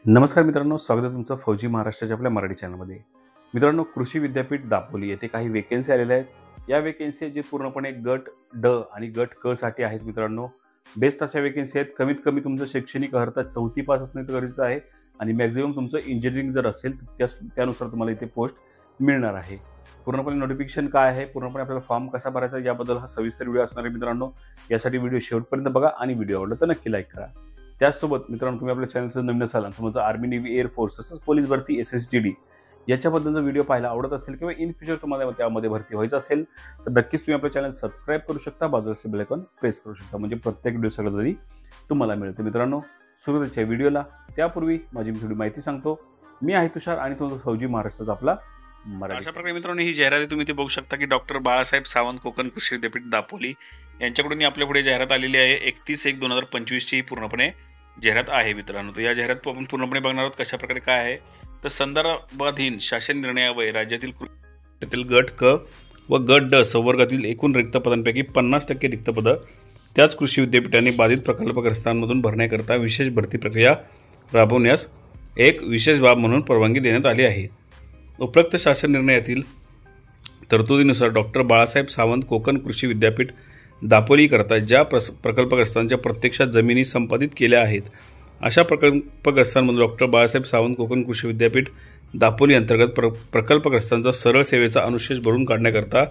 नमस्कार मित्रांनो, स्वागत आहे तुमचं फौजी महाराष्ट्राच्या आपल्या मराठी चॅनलमध्ये। मित्रांनो, कृषी विद्यापीठ दापोली येथे काही वेकेन्सी आलेल्या आहेत। या वेकेन्सी जे पूर्णपणे गट ड आणि गट क साठी आहेत। मित्रांनो, बेस्ट अशा वेकेन्सी आहेत। कमीत कमी तुमचं शैक्षणिक अर्हता 4थी पास असणे गरजेचं आहे आणि मॅक्झिमम तुमचं इंजिनिअरिंग जर असेल तर त्यानुसार तुम्हाला इथे पोस्ट मिळणार आहे। पूर्णपणे नोटिफिकेशन काय आहे, पूर्णपणे आपल्याला फॉर्म कसा भरायचा याबद्दल हा सविस्तर व्हिडिओ असणार आहे। मित्रांनो, यासाठी व्हिडिओ शेवटपर्यंत बघा आणि व्हिडिओ आवडला तर नक्की लाईक करा। त्याचसोबत मित्रांनो, तुम्ही आपल्या चॅनलवर नवीन असाल आणि तुमचं आर्मी, नेव्ही, एअर फोर्स तसंच पोलीस भरती, SSGD याच्याबद्दलचा व्हिडिओ पाहायला आवडत असेल किंवा इन फ्युचर तुम्हाला त्यामध्ये भरती व्हायचं असेल तर नक्कीच तुम्ही आपल्या चॅनल सबस्क्राईब करू शकता, बाजूचे बेल आयकॉन प्रेस करू शकता, म्हणजे प्रत्येक व्हिडिओ सगळं तरी तुम्हाला मिळते। मित्रांनो, सुरुवातीच्या व्हिडिओला त्यापूर्वी माझी थोडी माहिती सांगतो। मी आहे तुषार आणि तुमचा फौजी महाराष्ट्राचा आपला मराठी। अशा प्रकारे मित्रांनो, ही जाहिरात तुम्ही ते बघू शकता की डॉक्टर बाळासाहेब सावंत कोकण कृषी विद्यापीठ दापोली यांच्याकडून आपल्या पुढे जाहिरात आलेली आहे। 31/1/2025 ची पूर्णपणे जाहिरात आहे। मित्रांनो, तर या जाहिरात आपण पूर्णपणे बघणार आहोत कशा प्रकारे काय आहे। तर संदर्भाधीन शासन निर्णयावय राज्यातील गट क व गट ड संवर्गातील एकूण रिक्त पदांपैकी 50% रिक्त पदं त्याच कृषी विद्यापीठाने बाधित प्रकल्पग्रस्तांमधून भरण्याकरता विशेष भरती प्रक्रिया राबवण्यास एक विशेष बाब म्हणून परवानगी देण्यात आली आहे। उपरोक्त शासन निर्णयातील तरतुदीनुसार डॉक्टर बाळासाहेब सावंत कोकण कृषी विद्यापीठ दापोली करता ज्या प्रकल्पग्रस्तांच्या प्रत्यक्षात जमिनी संपादित केल्या आहेत अशा प्रकल्पग्रस्तांमधून डॉक्टर बाळासाहेब सावंत कोकण कृषी विद्यापीठ दापोली अंतर्गत प्रकल्पग्रस्तांचा सरळ सेवेचा अनुशेष भरून काढण्याकरता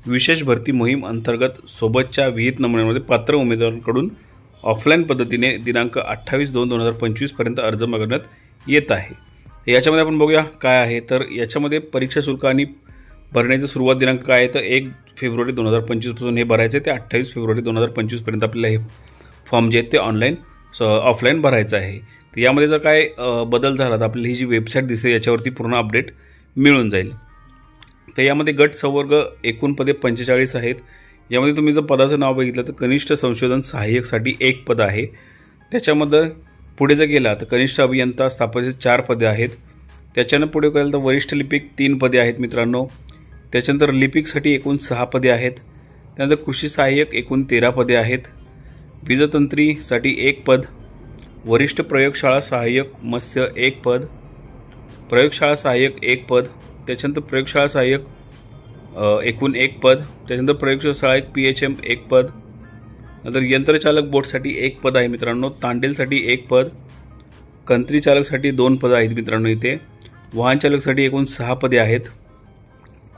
विशेष भरती मोहीम अंतर्गत सोबतच्या विहित नमुन्यांमध्ये पात्र उमेदवारांकडून ऑफलाईन पद्धतीने दिनांक 28/2/2025 पर्यंत अर्ज मागवण्यात येत आहे। याच्यामध्ये आपण बघूया काय आहे। तर याच्यामध्ये परीक्षा शुल्क आणि भरण्याची सुरुवात दिनांक काय आहे तर 1 फेब्रुवारी 2025 पासून हे भरायचे ते 28 फेब्रुवारी 2025 पर्यंत आपल्याला हे फॉर्म जे आहेत ते ऑफलाईन भरायचं आहे। तर यामध्ये जर काय बदल झाला तर आपल्याला ही जी वेबसाईट दिसते याच्यावरती पूर्ण अपडेट मिळून जाईल। तर यामध्ये गट संवर्ग एकूण पदे 45 आहेत। यामध्ये तुम्ही जर पदाचं नाव बघितलं तर कनिष्ठ संशोधन सहाय्यकसाठी 1 पद आहे। त्याच्यामध्ये पुढे जर गेला तर कनिष्ठ अभियंता स्थापनेचे 4 पदे आहेत। त्याच्यानं पुढे गेलं तर वरिष्ठ लिपिक 3 पदे आहेत। मित्रांनो, त्याच्यानंतर लिपिकसाठी एकूण 6 पदे आहेत। त्यानंतर कृषी सहाय्यक एकूण 13 पदे आहेत। वीजतंत्रीसाठी 1 पद, वरिष्ठ प्रयोगशाळा सहाय्यक मत्स्य 1 पद, प्रयोगशाळा सहाय्यक 1 पद, त्याच्यानंतर प्रयोगशाळा सहाय्यक एकूण 1 पद, त्याच्यानंतर प्रयोगशाळा सहाय्यक PHM 1 पद, नंतर यंत्रचालक बोटसाठी 1 पद आहे। मित्रांनो, तांडेलसाठी 1 पद, कंत्री चालकसाठी 2 पदं आहेत। मित्रांनो, इथे वाहन चालकसाठी एकूण 6 पदे आहेत।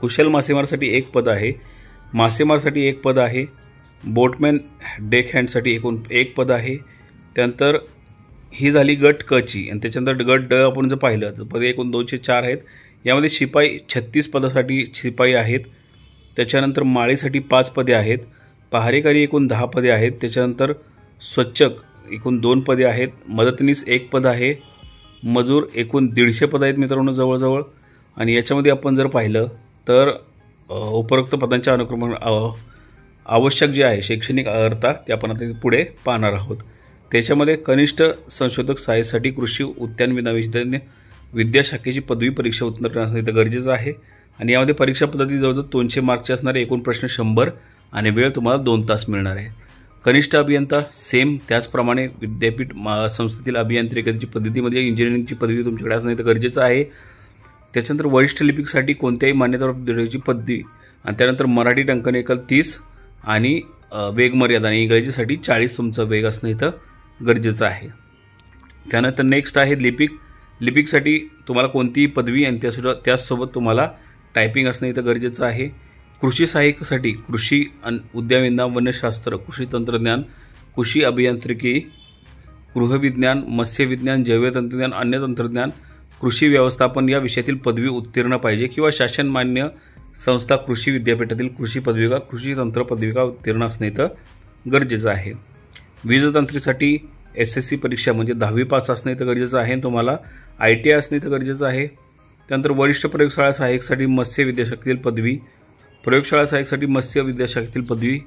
कुशल मासेमारसाठी 1 पद आहे, मासेमारसाठी 1 पद आहे, बोटमॅन डेक हँडसाठी एकूण 1 पद आहे। त्यानंतर ही झाली गट क ची आणि त्याच्यानंतर गट ड आपण जर पाहिलं तर पदे एकूण 204 आहेत। यामध्ये शिपाई 36 पदासाठी शिपाई आहेत। त्याच्यानंतर माळीसाठी 5 पदे आहेत, पहारेकरी एकूण 10 पदे आहेत। त्याच्यानंतर स्वच्छक एकूण 2 पदे आहेत, मदतनीस 1 पद आहे, मजूर एकूण 150 पद आहेत। मित्रांनो, जवळजवळ आणि याच्यामध्ये आपण जर पाहिलं तर उपरोक्त पदांच्या अनुक्रमण आवश्यक जे आहे शैक्षणिक अर्हता ते आपण आता पुढे पाहणार आहोत। त्याच्यामध्ये कनिष्ठ संशोधक सहाय्यसाठी कृषी उद्यान विद्याशाखेची पदवी परीक्षा उत्तीर्ण असणे इथं गरजेचं आहे आणि यामध्ये परीक्षा पद्धती जवळजवळ 200 मार्कचे असणारे, एकूण प्रश्न 100 आणि वेळ तुम्हाला 2 तास मिळणार आहे। कनिष्ठ अभियंता सेम त्याचप्रमाणे विद्यापीठ संस्थेतील अभियांत्रिकीची पद्धतीमध्ये इंजिनिअरिंगची पदवी तुमच्याकडे असणं इथं गरजेचं आहे। त्याच्यानंतर वरिष्ठ लिपिकसाठी कोणत्याही मान्यताप्राप्त विद्यापीठाची पदवी आणि त्यानंतर मराठी टंकन एकल 30 आणि वेग मर्यादा आणि इंग्रजीसाठी 40 तुमचा वेग असणं इथं गरजेचं आहे। त्यानंतर नेक्स्ट आहे लिपिकसाठी तुम्हाला कोणतीही पदवी आणि त्याचसोबत तुम्हाला टायपिंग असणं इथं गरजेचं आहे। कृषी सहाय्यकासाठी कृषी उद्यानविज्ञान, वनशास्त्र, कृषी तंत्रज्ञान, कृषी अभियांत्रिकी, गृहविज्ञान, मत्स्यविज्ञान, जैवतंत्रज्ञान, अन्य तंत्रज्ञान, कृषी व्यवस्थापन या विषयातील पदवी उत्तीर्ण पाहिजे किंवा शासनमान्य संस्था कृषी विद्यापीठातील कृषी पदविका, कृषी तंत्र पदविका उत्तीर्ण असणे इथं गरजेचं आहे। वीजतंत्रीसाठी SSC परीक्षा म्हणजे 10वी पास असणे इथं गरजेचं आहे। तुम्हाला ITI असणे इथं गरजेचं आहे। त्यानंतर वरिष्ठ प्रयोगशाळा सहाय्यकसाठी मत्स्य विद्याशाखेतील पदवी, प्रयोगशाळा सहाय्यकसाठी मत्स्य विद्याशाखेतील पदवी,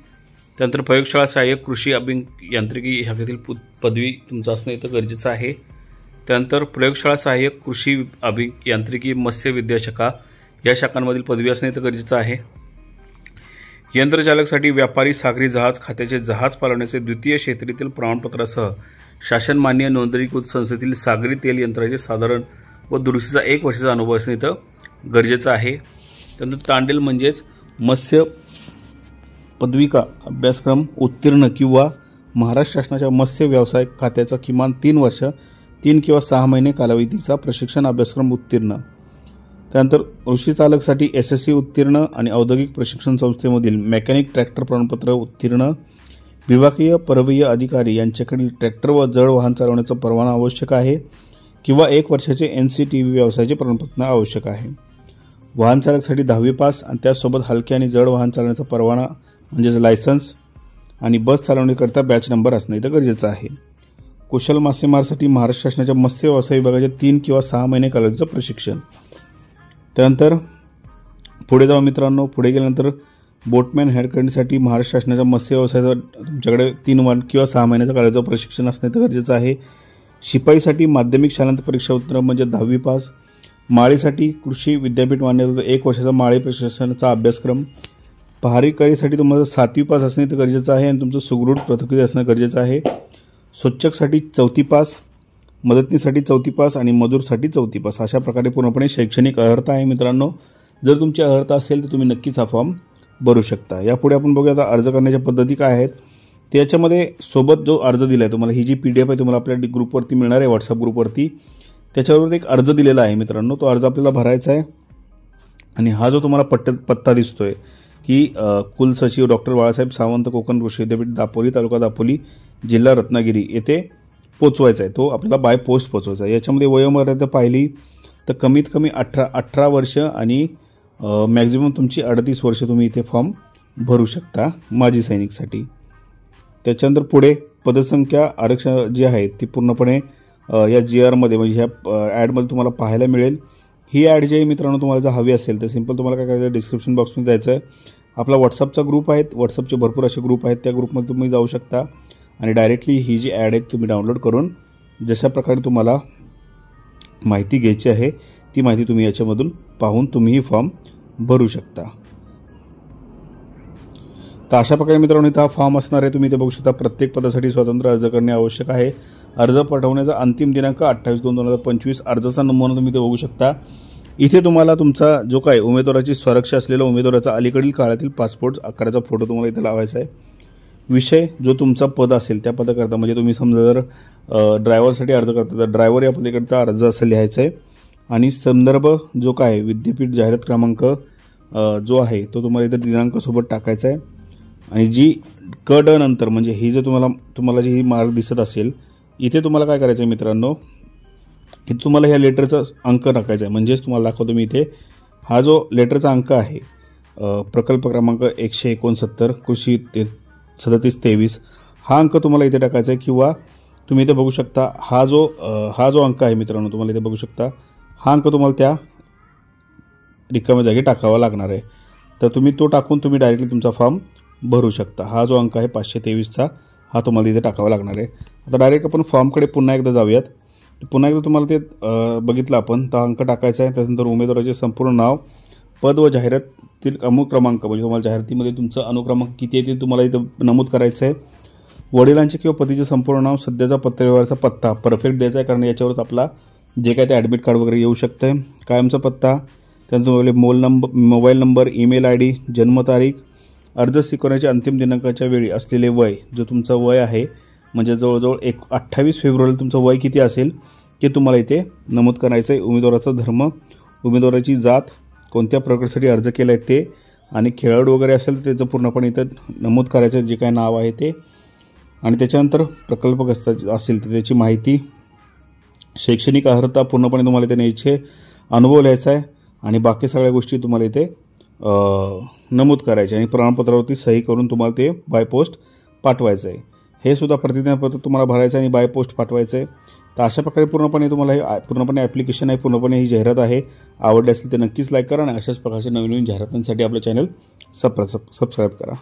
त्यानंतर प्रयोगशाळा सहाय्यक कृषी अभियांत्रिकी शाखेतील पदवी तुमचं असणं इथं गरजेचं आहे। त्यानंतर प्रयोगशाळा सहाय्यक कृषी अभियांत्रिकी, मत्स्य विद्याशाखा या शाखांमधील पदवी असणे इथं गरजेचं आहे। यंत्रचालकसाठी व्यापारी सागरी जहाज खात्याचे जहाज चालवण्याचे द्वितीय क्षेत्रीतील प्रमाणपत्रासह शासन मान्य नोंदणीकृत संस्थेतील सागरी तेल यंत्राचे साधारण व दुरुस्तीचा 1 वर्षाचा अनुभव असणे इथं गरजेचं आहे. त्यानंतर तांडेल म्हणजेच मत्स्य पदविका अभ्यासक्रम उत्तीर्ण किंवा महाराष्ट्र शासनाच्या मत्स्य व्यवसाय खात्याचा किमान 3 वर्ष 3 किंवा 6 महिने कालावधीचा प्रशिक्षण अभ्यासक्रम उत्तीर्ण. त्यानंतर कृषी चालकसाठी SSC उत्तीर्ण आणि औद्योगिक प्रशिक्षण संस्थेमधील मेकॅनिक ट्रॅक्टर प्रमाणपत्र उत्तीर्ण. विभागीय परवीय अधिकारी यांच्याकडील ट्रॅक्टर व जड वाहन चालवण्याचा परवाना आवश्यक आहे किंवा 1 वर्षाचे NCTV व्यवसायाचे प्रमाणपत्र आवश्यक आहे. वाहन चालकासाठी 10वी पास आणि त्यासोबत हलके आणि जड वाहन चालवण्याचा परवाना म्हणजेच लायसन्स आणि बस चालवण्याकरिता बॅच नंबर असणे इथं गरजेचं आहे. कुशल मासेमारसाठी महाराष्ट्र शासनाच्या मत्स्य व्यवसाय विभागाचे 3 किंवा 6 महिने कालावधीचं प्रशिक्षण. त्यानंतर पुढे जाऊ मित्रांनो. पुढे गेल्यानंतर बोटमॅन हेडकंडीसाठी महाराष्ट्र शासनाच्या मत्स्य व्यवसायाचं तुमच्याकडे 3 किंवा 6 महिन्याचं कालावधीचं प्रशिक्षण असणे इथं गरजेचं आहे. शिपाईसाठी माध्यमिक शालांत परीक्षा उत्तीर्ण म्हणजे 10वी पास. माळीसाठी कृषी विद्यापीठ मान्यता 1 वर्षाचा माळी प्रशिक्षणाचा अभ्यासक्रम. पहारीकारीसाठी तुम्हाला 7वी पास असणे इथं गरजेचं आहे आणि तुमचं सुदृढ प्रतिकृती असणं गरजेचं आहे. स्वच्छकसाठी 4थी पास, मदतनीसाठी 4थी पास आणि मजूरसाठी 4थी पास. अशा प्रकारे पूर्णपणे शैक्षणिक अर्हता आहे मित्रांनो. जर तुमची अर्हता असेल तर तुम्ही नक्कीच हा फॉर्म भरू शकता. यापुढे आपण बघूया आता अर्ज करण्याच्या पद्धती काय आहेत. त्याच्यामध्ये सोबत जो अर्ज दिला आहे तुम्हाला, ही जी PDF आहे तुम्हाला आपल्या ग्रुपवरती मिळणार आहे, व्हॉट्सअप ग्रुपवरती. त्याच्यावर एक अर्ज दिलेला आहे मित्रांनो. तो अर्ज आपल्याला भरायचा आहे आणि हा जो तुम्हाला पत्ता दिसतोय की कुलसचिव डॉक्टर बाळासाहेब सावंत कोकण कृषी विद्यापीठ दापोली, तालुका दापोली, जिल्हा रत्नागिरी येथे पोचवायचा आहे. तो आपल्याला बाय पोस्ट पोचवायचा आहे. याच्यामध्ये वयोमर्यादा पाहिली तर कमीत कमी 18 वर्ष आणि मॅक्झिमम तुमची 38 वर्ष तुम्ही इथे फॉर्म भरू शकता माजी सैनिकसाठी. त्याच्यानंतर पुढे पदसंख्या आरक्षण जे आहे ती पूर्णपणे या GR मध्ये म्हणजे ह्या ॲडमध्ये तुम्हाला पाहायला मिळेल. ही ॲड जी आहे मित्रांनो तुम्हाला जर हवी असेल तर सिंपल तुम्हाला काय करायचं, डिस्क्रिप्शन बॉक्समध्ये जायचं आहे. आपला व्हॉट्सअपचा ग्रुप आहे, व्हॉट्सअपचे भरपूर असे ग्रुप आहेत, त्या ग्रुपमध्ये तुम्ही जाऊ शकता आणि डायरेक्टली ही जी ॲड आहे तुम्ही डाउनलोड करून जशा प्रकारे तुम्हाला माहिती घ्यायची आहे ती माहिती तुम्ही याच्यामधून पाहून तुम्ही ही फॉर्म भरू शकता. तर अशा प्रकारे मित्रांनो इथं हा फॉर्म असणार आहे. तुम्ही इथे बघू शकता प्रत्येक पदासाठी स्वतंत्र अर्ज करणे आवश्यक आहे. अर्ज पाठवण्याचा अंतिम दिनांक 28/2/2025. अर्जाचा नमुना तुम्ही इथे बघू शकता. इथे तुम्हाला तुमचा जो काय उमेदवाराची स्वरक्षा असलेला उमेदवाराचा अलीकडील काळातील पासपोर्ट आकाराचा फोटो तुम्हाला इथे लावायचा आहे. विषय जो तुमचा पद असेल त्या पदाकरता म्हणजे तुम्ही समजा जर ड्रायव्हरसाठी अर्ज करता तर ड्रायव्हर या पदाकरता अर्ज असं लिहायचा आहे आणि संदर्भ जो काय विद्यापीठ जाहिरात क्रमांक जो आहे तो तुम्हाला इथे दिनांकासोबत टाकायचा आहे. आणि जी ड नंतर म्हणजे ही जर तुम्हाला जी ही मार्क दिसत असेल इथे तुम्हाला काय करायचं आहे मित्रांनो, इथे तुम्हाला ह्या लेटरचा अंक टाकायचा आहे. म्हणजेच तुम्हाला दाखवतो मी इथे हा जो लेटरचा अंक आहे प्रकल्प क्रमांक 169 कृषी 3723 हा अंक तुम्हाला इथे टाकायचा आहे. किंवा तुम्ही इथे बघू शकता हा जो अंक आहे मित्रांनो तुम्हाला इथे बघू शकता हा अंक तुम्हाला त्या रिकाम्या जागी टाकावा लागणार आहे. तर तुम्ही तो टाकून तुम्ही डायरेक्टली तुमचा फॉर्म भरू शकता. हा जो अंक आहे 523चा हा तुम्हाला इथे टाकावा लागणार आहे. आता डायरेक्ट आपण फॉर्मकडे पुन्हा एकदा जाऊयात. पुन्हा एकदा तुम्हाला ते बघितलं आपण तर अंक टाकायचा आहे. त्यानंतर उमेदवाराचे संपूर्ण नाव, पद व जाहिरातील अनुक्रमांक म्हणजे तुम्हाला जाहिरातीमध्ये तुमचा अनुक्रमांक किती आहे ते तुम्हाला इथं नमूद करायचं आहे. वडिलांचे किंवा पतीचे संपूर्ण नाव, सध्याचा पत्रव्यवहाराचा पत्ता परफेक्ट द्यायचा आहे कारण याच्यावरच आपला जे काय ते ॲडमिट कार्ड वगैरे येऊ शकतं आहे. कायमचा पत्ता, त्यानंतर मोबाईल नंबर, ईमेल ID, जन्मतारीख, अर्ज स्वीकारण्याच्या अंतिम दिनांकाच्या वेळी असलेले वय, जो तुमचं वय आहे म्हणजे जवळजवळ 28 फेब्रुवारीला तुमचं वय किती असेल ते तुम्हाला इथे नमूद करायचं आहे. उमेदवाराचा धर्म, उमेदवाराची जात, कोणत्या प्रकारसाठी अर्ज केला आहे ते आणि खेळाडू वगैरे असेल तर त्याचं पूर्णपणे इथं नमूद करायचं जे काय नाव आहे ते. आणि त्याच्यानंतर प्रकल्पग्रस्त असेल तर त्याची माहिती, शैक्षणिक अर्हता पूर्णपणे तुम्हाला इथे न्यायचे, अनुभव लिहायचा आहे आणि बाकी सगळ्या गोष्टी तुम्हाला इथे नमूद करायचे आणि प्रमाणपत्रावरती सही करून तुम्हाला ते बाय पोस्ट पाठवायचं आहे. हे सुद्धा प्रतिज्ञापत्र तुम्हाला भरायचं आणि बाय पोस्ट पाठवायचं आहे. तर अशा प्रकारे पूर्णपणे तुम्हाला हे पूर्णपणे ॲप्लिकेशन आहे, पूर्णपणे ही जाहिरात आहे. आवडली असेल तर नक्कीच लाईक करा आणि अशाच प्रकारच्या नवीन जाहिरातींसाठी आपलं चॅनल सबस्क्राईब करा.